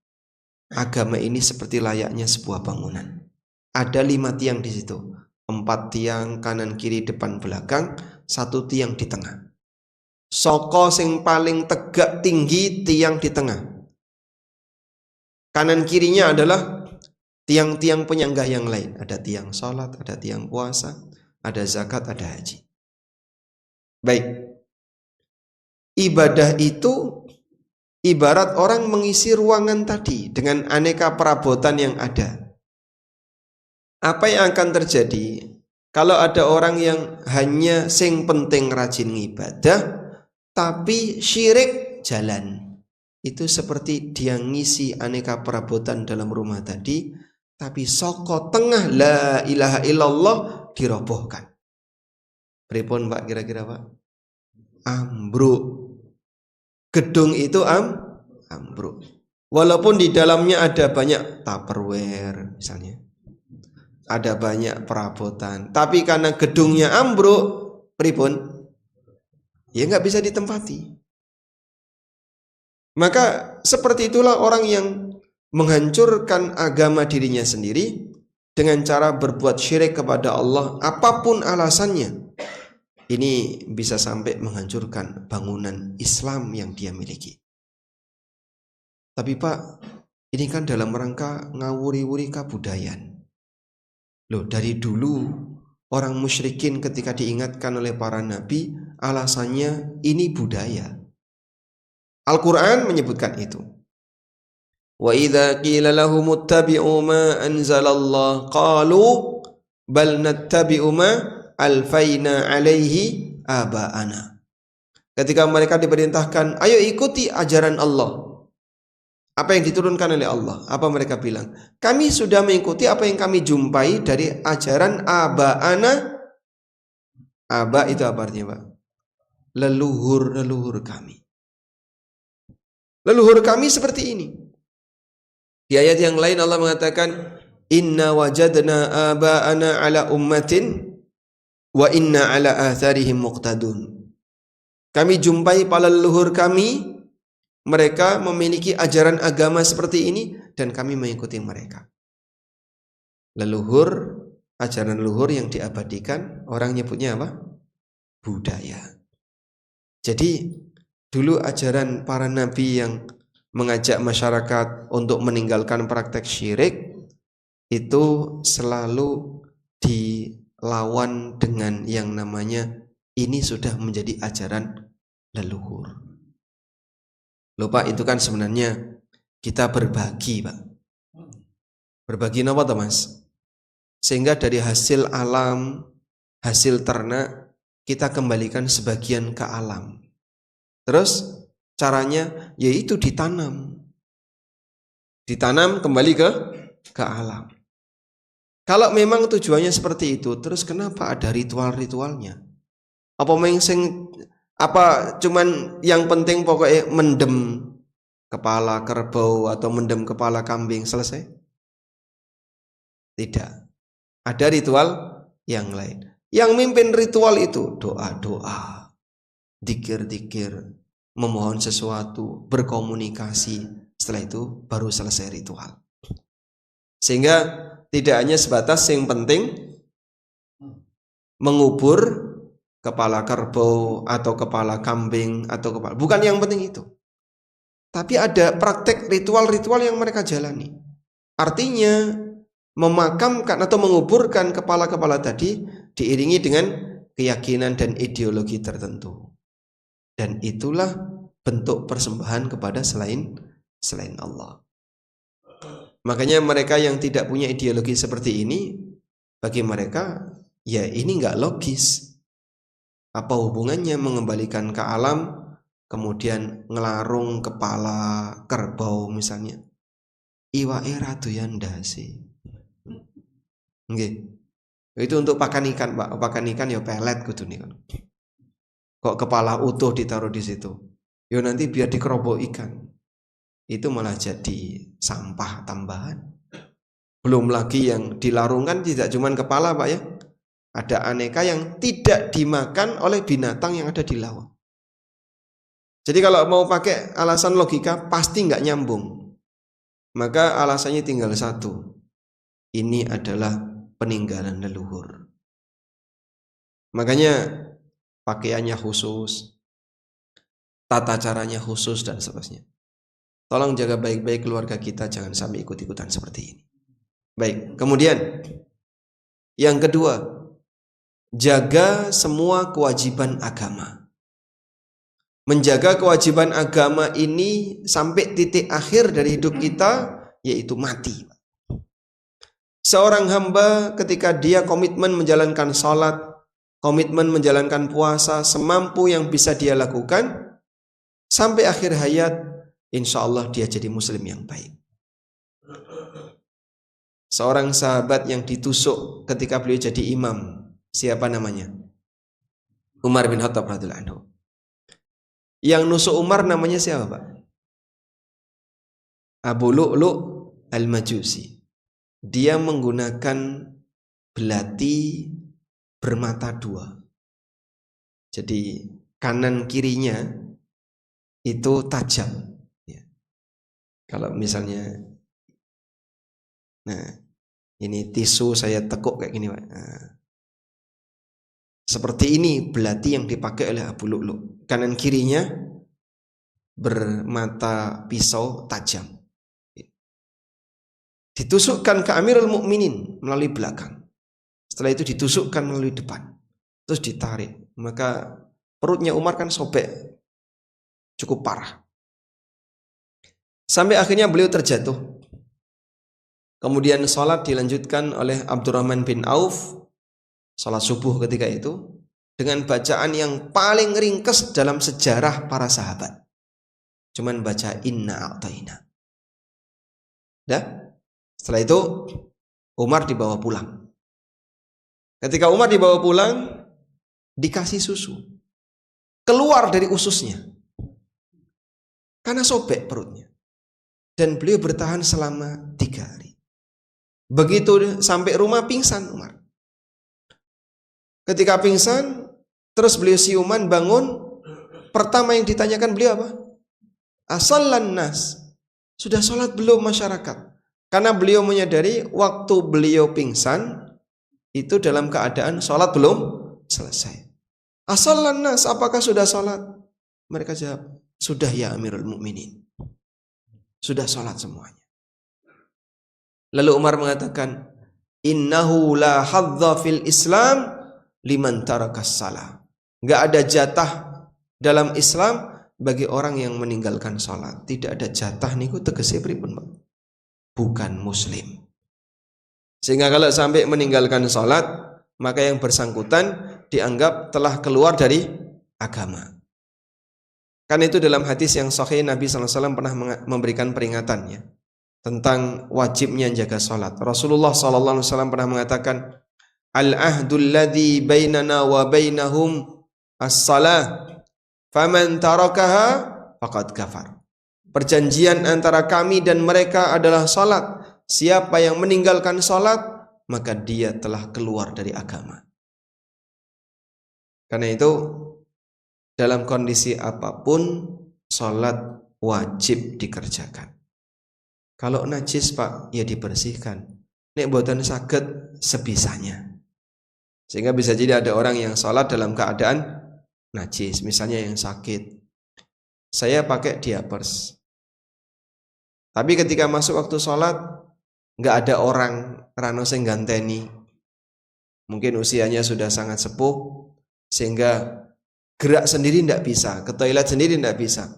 agama ini seperti layaknya sebuah bangunan. Ada 5 tiang di situ. 4 tiang kanan kiri depan belakang, 1 tiang di tengah. Soko sing paling tegak tinggi tiang di tengah. Kanan kirinya adalah tiang-tiang penyangga yang lain. Ada tiang sholat, ada tiang puasa, ada zakat, ada haji. Baik. Ibadah itu ibarat orang mengisi ruangan tadi dengan aneka perabotan yang ada. Apa yang akan terjadi kalau ada orang yang hanya sing penting rajin ibadah tapi syirik jalan? Itu seperti dia ngisi aneka perabotan dalam rumah tadi, tapi soko tengah la ilaha illallah dirobohkan. Pripun Pak kira-kira Pak? Ambruk. Gedung itu ambruk. Walaupun di dalamnya ada banyak tupperware misalnya, ada banyak perabotan, tapi karena gedungnya ambruk, pripun? Ya nggak bisa ditempati. Maka seperti itulah orang yang menghancurkan agama dirinya sendiri dengan cara berbuat syirik kepada Allah, apapun alasannya. Ini bisa sampai menghancurkan bangunan Islam yang dia miliki. Tapi Pak, ini kan dalam rangka ngawuri-wuri kabudayan. Loh, dari dulu orang musyrikin ketika diingatkan oleh para nabi, alasannya ini budaya. Al-Quran menyebutkan itu. Wa idza qila lahum ittabi'u ma anzalallah qalu bal nattabi'u ma alfaina alaihi aba'ana. Ketika mereka diperintahkan, ayo ikuti ajaran Allah, apa yang diturunkan oleh Allah, apa mereka bilang? Kami sudah mengikuti apa yang kami jumpai dari ajaran aba'ana. Aba itu apa artinya Pak? Leluhur kami. Leluhur kami seperti ini. Di ayat yang lain Allah mengatakan, inna wajadna aba'ana ala ummatin wa inna ala atharihim muqtadun. Kami jumpai para leluhur kami, mereka memiliki ajaran agama seperti ini dan kami mengikuti mereka. Leluhur, ajaran leluhur yang diabadikan, orang nyebutnya apa? Budaya. Jadi dulu ajaran para nabi yang mengajak masyarakat untuk meninggalkan praktek syirik itu selalu dilawan dengan yang namanya Ini sudah menjadi ajaran leluhur. Loh Pak, itu kan sebenarnya kita berbagi Pak. Berbagi apa toh Mas? Sehingga dari hasil alam, hasil ternak, kita kembalikan sebagian ke alam. Terus caranya yaitu ditanam. Ditanam kembali ke alam. Kalau memang tujuannya seperti itu, terus kenapa ada ritual-ritualnya? Apa cuman yang penting pokoknya mendem kepala kerbau atau mendem kepala kambing selesai? Tidak. Ada ritual yang lain. Yang mimpin ritual itu doa-doa, dzikir-dzikir, memohon sesuatu, berkomunikasi. Setelah itu baru selesai ritual. Sehingga tidak hanya sebatas yang penting mengubur kepala kerbau atau kepala kambing atau kepala, bukan yang penting itu. Tapi ada praktek ritual-ritual yang mereka jalani. Artinya memakamkan atau menguburkan kepala-kepala tadi diiringi dengan keyakinan dan ideologi tertentu. Dan itulah bentuk persembahan kepada selain Allah. Makanya mereka yang tidak punya ideologi seperti ini, bagi mereka ya ini nggak logis. Apa hubungannya mengembalikan ke alam, kemudian ngelarung kepala kerbau misalnya? Iwake ratu yandase. Nggih. Itu untuk pakan ikan, Pak. Pakan ikan ya pelet kudu nih. Kok kepala utuh ditaruh di situ? Ya nanti biar dikerobok ikan. Itu malah jadi sampah tambahan. Belum lagi yang dilarungkan tidak cuma kepala Pak ya. Ada aneka yang tidak dimakan oleh binatang yang ada di laut. Jadi kalau mau pakai alasan logika pasti nggak nyambung. Maka alasannya tinggal satu. Ini adalah peninggalan leluhur. Makanya pakaiannya khusus, tata caranya khusus dan seterusnya. Tolong jaga baik-baik keluarga kita, jangan sampai ikut-ikutan seperti ini. Baik, kemudian yang kedua, jaga semua kewajiban agama. Menjaga kewajiban agama ini sampai titik akhir dari hidup kita, yaitu mati. Seorang hamba ketika dia komitmen menjalankan sholat, komitmen menjalankan puasa, semampu yang bisa dia lakukan, sampai akhir hayat, insya Allah dia jadi muslim yang baik. Seorang sahabat yang ditusuk ketika beliau jadi imam, siapa namanya? Umar bin Khattab radhiyallahu anhu. Yang nusuk Umar namanya siapa Pak? Abu Lu'lu' al-Majusi. Dia menggunakan belati bermata dua. Jadi kanan kirinya itu tajam. Ya. Kalau misalnya, nah ini tisu saya tekuk kayak gini Pak. Nah, seperti ini belati yang dipakai oleh Abu Lu'lu'. Kanan kirinya bermata pisau tajam. Ditusukkan ke Amirul Mukminin melalui belakang. Setelah itu ditusukkan melalui depan. Terus ditarik. Maka perutnya Umar kan sobek. Cukup parah. Sampai akhirnya beliau terjatuh. Kemudian sholat dilanjutkan oleh Abdurrahman bin Auf. Sholat subuh ketika itu dengan bacaan yang paling ringkas dalam sejarah para sahabat. Cuman baca inna a'tayna. Dah? Setelah itu Umar dibawa pulang. Ketika Umar dibawa pulang, dikasih susu. Keluar dari ususnya. Karena sobek perutnya. Dan beliau bertahan selama 3 hari. Begitu sampai rumah pingsan Umar. Ketika pingsan, terus beliau siuman bangun, pertama yang ditanyakan beliau apa? Asallan nas, sudah sholat belum masyarakat? Karena beliau menyadari waktu beliau pingsan, itu dalam keadaan sholat belum selesai. Asallan nas, apakah sudah sholat? Mereka jawab, sudah ya Amirul Mukminin. Sudah sholat semuanya. Lalu Umar mengatakan, innahu la hadza fil Islam liman tarakas salah. Nggak ada jatah dalam Islam bagi orang yang meninggalkan sholat. Tidak ada jatah niku tegese pripun, Pak? Bukan muslim. Sehingga kalau sampai meninggalkan sholat, maka yang bersangkutan dianggap telah keluar dari agama. Kan itu dalam hadis yang sahih Nabi SAW pernah memberikan peringatannya tentang wajibnya jaga sholat. Rasulullah SAW pernah mengatakan, al-ahdul ladzi bainana wa bainahum as-salah, faman tarakaha faqad kafar. Perjanjian antara kami dan mereka adalah sholat. Siapa yang meninggalkan sholat, maka dia telah keluar dari agama. Karena itu, dalam kondisi apapun, sholat wajib dikerjakan. Kalau najis, Pak, ya dibersihkan. Nek boten saged sebisanya. Sehingga bisa jadi ada orang yang sholat dalam keadaan najis, misalnya yang sakit. Saya pakai diapers. Tapi ketika masuk waktu sholat, nggak ada orang rano sing ganteni. Mungkin usianya sudah sangat sepuh, sehingga gerak sendiri tidak bisa, ke toilet sendiri tidak bisa.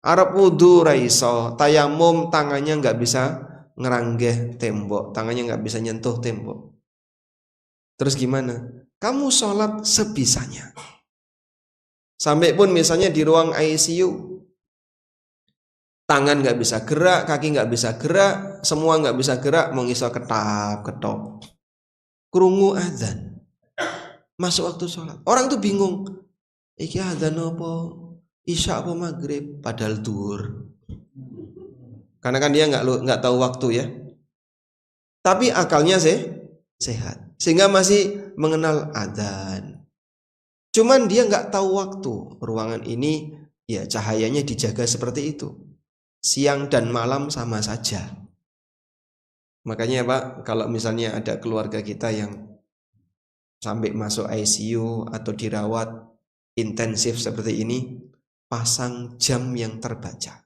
Arep wudu ra iso, tayamum tangannya nggak bisa ngeranggeh tembok, tangannya nggak bisa nyentuh tembok. Terus gimana? Kamu sholat sebisanya. Sampai pun misalnya di ruang ICU, tangan nggak bisa gerak, kaki nggak bisa gerak, semua nggak bisa gerak, mau ngiso ketap ketop. Krungu adzan, masuk waktu sholat. Orang tuh bingung, iki adzan apa? Isya apa maghrib? Padahal duhur. Karena kan dia nggak tahu waktu ya. Tapi akalnya sehat, sehingga masih mengenal adzan. Cuman dia nggak tahu waktu. Ruangan ini ya cahayanya dijaga seperti itu. Siang dan malam sama saja. Makanya Pak, kalau misalnya ada keluarga kita yang sampai masuk ICU atau dirawat intensif seperti ini, pasang jam yang terbaca.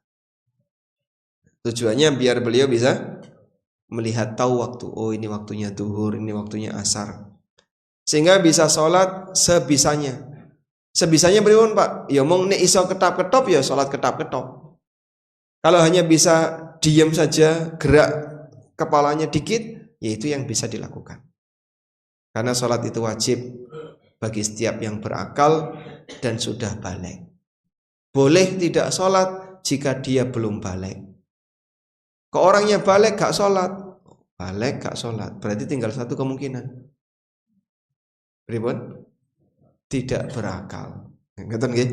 Tujuannya biar beliau bisa melihat tahu waktu. Oh, ini waktunya duhur, ini waktunya asar. Sehingga bisa sholat sebisanya. Sebisanya beripun Pak? Ya mong nek iso ketap-ketop ya sholat ketap-ketop. Kalau hanya bisa diam saja, gerak kepalanya dikit, ya itu yang bisa dilakukan. Karena sholat itu wajib bagi setiap yang berakal dan sudah balik. Boleh tidak sholat jika dia belum balik. Ke orangnya balik gak sholat, balik gak sholat, berarti tinggal satu kemungkinan. Beribun? Tidak berakal. Ngeten nggih?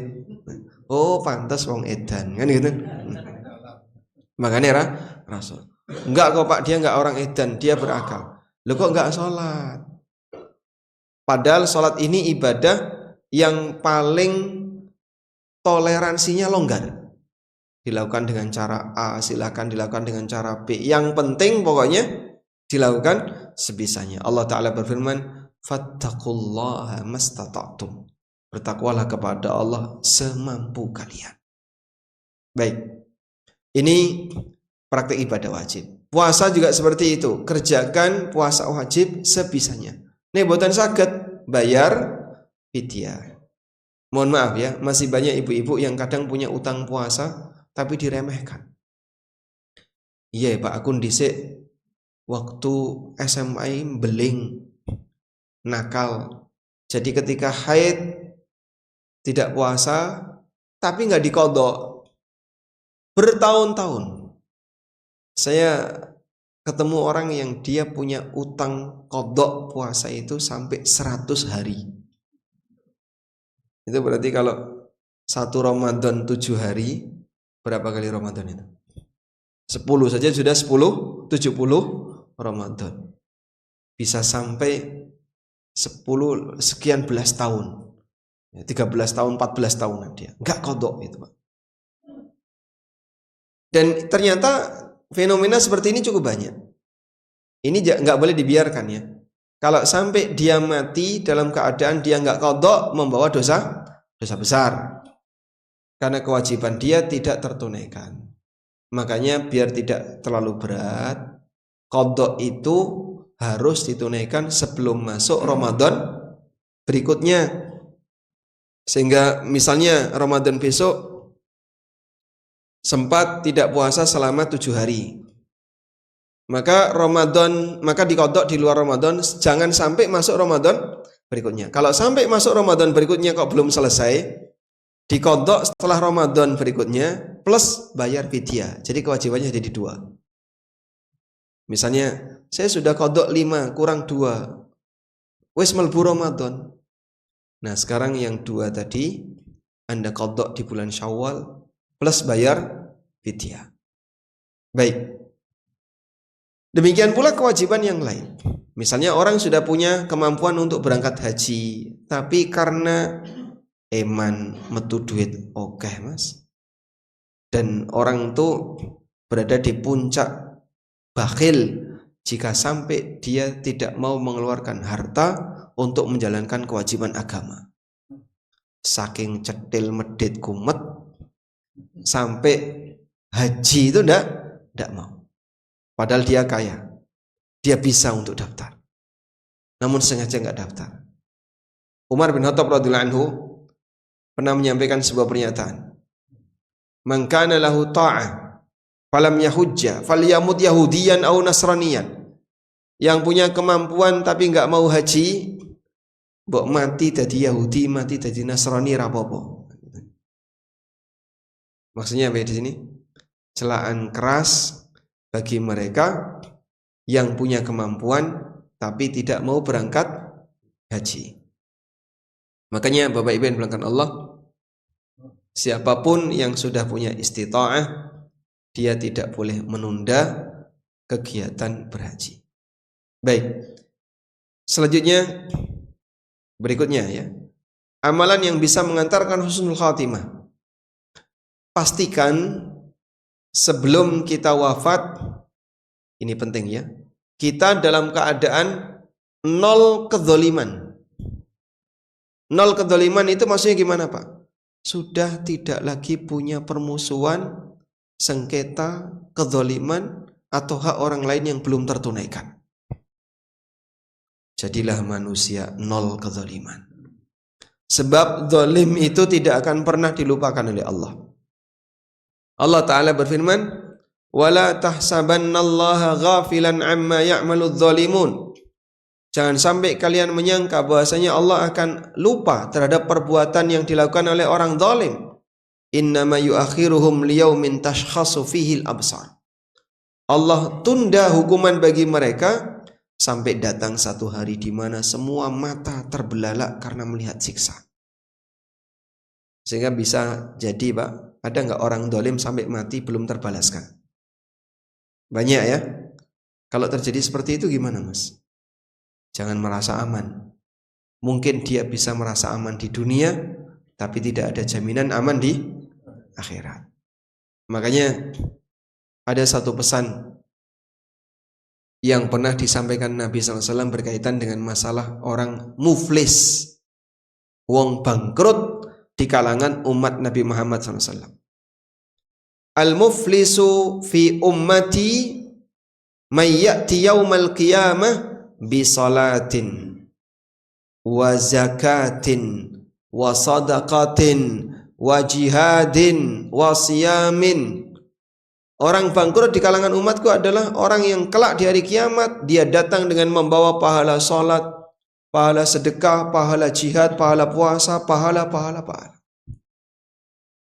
Oh, pantas wong edan, kan gitu. Makanya Rasul. Enggak kok Pak, dia enggak orang edan, dia berakal. Loh kok enggak sholat? Padahal sholat ini ibadah yang paling toleransinya longgar. Dilakukan dengan cara A, silakan dilakukan dengan cara B. Yang penting pokoknya dilakukan sebisanya. Allah Ta'ala berfirman, fattaqullaha mastata'tum. Bertakwalah kepada Allah semampu kalian. Baik. Ini praktik ibadah wajib. Puasa juga seperti itu. Kerjakan puasa wajib sebisanya. Nih boten saged bayar fidyah. Mohon maaf ya, masih banyak ibu-ibu yang kadang punya utang puasa tapi diremehkan. Iya Pak, aku dhisik waktu SMA beling nakal. Jadi ketika haid tidak puasa tapi nggak dikodok. Bertahun-tahun saya ketemu orang yang dia punya utang kodok puasa itu sampai 100 hari. Itu berarti kalau satu Ramadan 7 hari, berapa kali Ramadan itu? 10 saja sudah 10, 70 Ramadan. Bisa sampai 10 sekian belas tahun. 13 tahun, 14 tahun dia. Enggak kodok itu Pak. Dan ternyata fenomena seperti ini cukup banyak. Ini nggak boleh dibiarkan ya. Kalau sampai dia mati dalam keadaan dia nggak qadha, membawa dosa besar. Karena kewajiban dia tidak tertunaikan. Makanya biar tidak terlalu berat, qadha itu harus ditunaikan sebelum masuk Ramadan berikutnya. Sehingga misalnya Ramadan besok sempat tidak puasa selama 7 hari. Maka dikodok di luar Ramadan, jangan sampai masuk Ramadan berikutnya. Kalau sampai masuk Ramadan berikutnya kok belum selesai, dikodok setelah Ramadan berikutnya plus bayar fidyah. Jadi kewajibannya jadi 2. Misalnya saya sudah kodok 5 kurang 2, wis melbu Ramadan. Nah sekarang yang 2 tadi Anda kodok di bulan Syawal plus bayar fidyah. Baik. Demikian pula kewajiban yang lain. Misalnya orang sudah punya kemampuan untuk berangkat haji, tapi karena eman metu duit oke mas, dan orang itu berada di puncak bakhil jika sampai dia tidak mau mengeluarkan harta untuk menjalankan kewajiban agama. Saking cetil medit kumet sampai haji itu enggak mau. Padahal dia kaya, dia bisa untuk daftar, namun sengaja enggak daftar. Umar bin Khattab radhiyallahu anhu pernah menyampaikan sebuah pernyataan. Man kana lahu ta'ah falam yahujja falyamut yahudiyan aw nasraniyan. Yang punya kemampuan tapi enggak mau haji, mbok mati dadi Yahudi, mati dadi Nasrani ra apa-apa. Maksudnya apa di sini? Celaan keras bagi mereka yang punya kemampuan tapi tidak mau berangkat haji. Makanya Bapak Ibu yang dimuliakan Allah, siapapun yang sudah punya istita'ah, dia tidak boleh menunda kegiatan berhaji. Baik. Selanjutnya berikutnya ya. Amalan yang bisa mengantarkan husnul khatimah. Pastikan sebelum kita wafat, ini penting ya, kita dalam keadaan nol kedzaliman. Nol kedzaliman itu maksudnya gimana Pak? Sudah tidak lagi punya permusuhan, sengketa, kedzaliman atau hak orang lain yang belum tertunaikan. Jadilah manusia nol kedzaliman. Sebab zalim itu tidak akan pernah dilupakan oleh Allah. Allah Ta'ala berfirman, وَلَا تَحْسَبَنَّ اللَّهَ غَافِلًا عَمَّا يَعْمَلُ الظَّالِمُونَ. Jangan sampai kalian menyangka bahwasanya Allah akan lupa terhadap perbuatan yang dilakukan oleh orang zalim. Innama yuakhiruhum liyaumin tashkhasu fihi al-absar. Allah tunda hukuman bagi mereka sampai datang satu hari di mana semua mata terbelalak karena melihat siksa. Sehingga bisa jadi Pak, ada nggak orang zalim sampai mati belum terbalaskan? Banyak ya. Kalau terjadi seperti itu gimana Mas? Jangan merasa aman. Mungkin dia bisa merasa aman di dunia, tapi tidak ada jaminan aman di akhirat. Makanya ada satu pesan yang pernah disampaikan Nabi SAW berkaitan dengan masalah orang muflis, wong bangkrut di kalangan umat Nabi Muhammad SAW. Al-muflisu fi ummati may ya'ti yaumal qiyamah bi salatin wa zakatin wa sadaqatin wa jihadin wa siyamin. Orang bangkrut di kalangan umatku adalah orang yang kelak di hari kiamat dia datang dengan membawa pahala salat, pahala sedekah, pahala jihad, pahala puasa, pahala.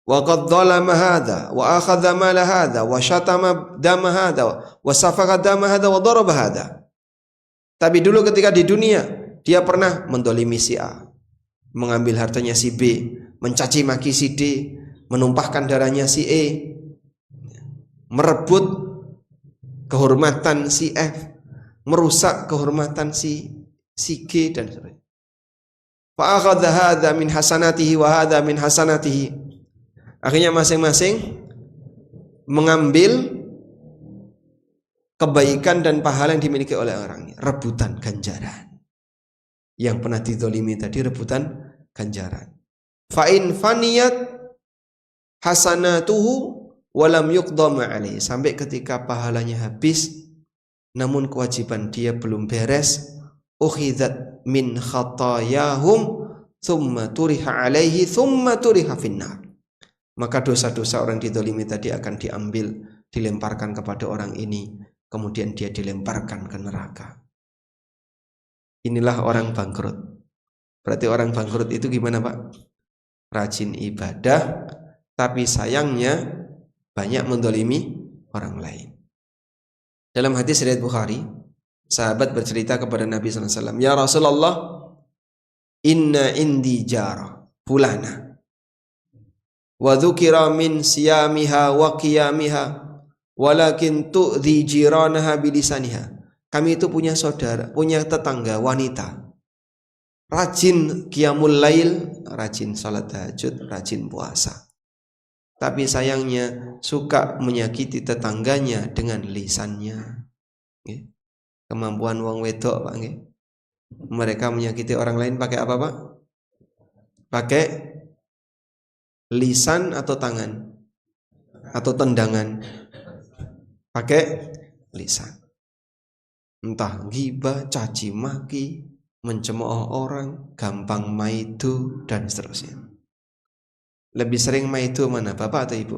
Wa qad dzalama hadza wa akhadha mala hadza wa syatama dama hadza wa safaka dama hadza wa daraba hadza. Tapi dulu ketika di dunia dia pernah mendolimi si A, mengambil hartanya si B, mencaci maki si D, menumpahkan darahnya si E, merebut kehormatan si F, merusak kehormatan si G dan sebagainya. Fa akhadha hadza min hasanatihi wa hadza min hasanatihi. Akhirnya masing-masing mengambil kebaikan dan pahala yang dimiliki oleh orang ini. Rebutan ganjaran. Yang pernah dizalimi tadi rebutan ganjaran. Fa'in faniyat hasanatuhu walam yuqda ma'alih. Sampai ketika pahalanya habis, namun kewajiban dia belum beres. Ukhidat min khatayahum thumma turiha alaihi thumma turiha finnar. Maka dosa-dosa orang didolimi tadi akan diambil, dilemparkan kepada orang ini, kemudian dia dilemparkan ke neraka. Inilah orang bangkrut. Berarti orang bangkrut itu gimana, Pak? Rajin ibadah, tapi sayangnya banyak mendolimi orang lain. Dalam hadis riwayat Bukhari, sahabat bercerita kepada Nabi SAW, "Ya Rasulullah, inna indi jara fulana wa dzukira min siyamiha wa qiyamiha walakin tu'dhi jiranaha bilisaniha." Kami itu punya saudara, punya tetangga wanita, rajin qiyamul lail, rajin salat tahajud, rajin puasa. Tapi sayangnya suka menyakiti tetangganya dengan lisannya. Kemampuan wong wedok, Pak. Mereka menyakiti orang lain pakai apa, Pak? Pakai lisan atau tangan? Atau tendangan? Pakai lisan. Entah ghibah, caci maki, mencemooh orang, gampang maidu, dan seterusnya. Lebih sering maidu mana, bapak atau ibu?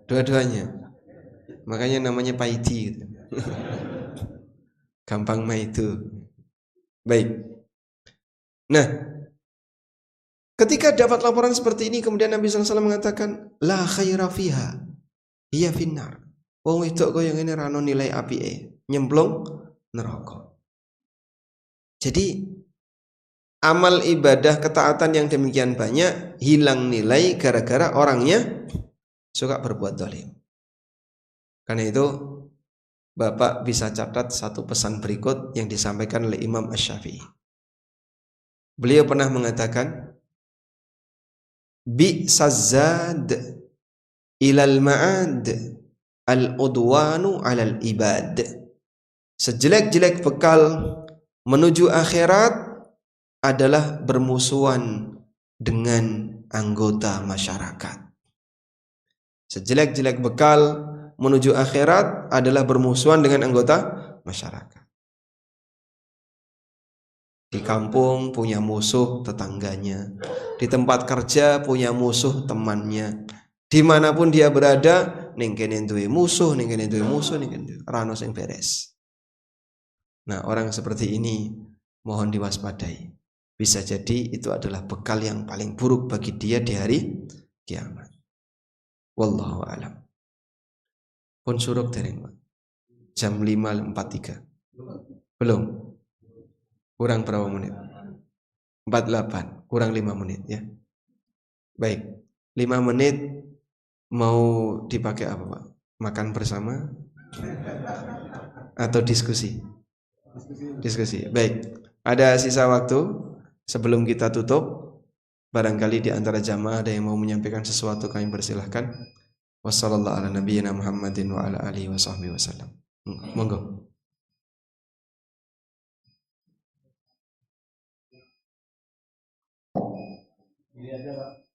Dua-duanya. Makanya namanya paidi gitu. Gampang maidu. Baik. Nah, ketika dapat laporan seperti ini, kemudian Nabi SAW mengatakan, la khaira fiha, hiya finnar. Wong wedok kaya ngene ra ono nilai apike, nyemplung neraka. Jadi amal ibadah ketaatan yang demikian banyak hilang nilai gara-gara orangnya suka berbuat zalim. Karena itu Bapak bisa catat satu pesan berikut yang disampaikan oleh Imam Asy-Syafi'i. Beliau pernah mengatakan, bi'sazad ilal ma'ad al-udwanu alal ibad. Sejelek-jelek bekal menuju akhirat adalah bermusuhan dengan anggota masyarakat. Sejelek-jelek bekal menuju akhirat adalah bermusuhan dengan anggota masyarakat. Di kampung punya musuh tetangganya, di tempat kerja punya musuh temannya, dimanapun dia berada, ning kene duwe musuh, ning kene duwe musuh, ning kene ora ono sing beres. Nah, orang seperti ini mohon diwaspadai. Bisa jadi itu adalah bekal yang paling buruk bagi dia di hari kiamat. Wallahu a'lam. Pun suruh dereng, Pak. Jam 5.43. Belum. Kurang berapa menit? 48, kurang 5 menit ya. Baik. 5 menit mau dipakai apa, Pak? Makan bersama atau diskusi? Diskusi. Baik. Ada sisa waktu sebelum kita tutup. Barangkali di antara jamaah ada yang mau menyampaikan sesuatu, kami persilahkan. Wassallallahu ala nabiyyina Muhammadin wa ala alihi wasahbihi wasallam. Monggo. Ini aja, Pak.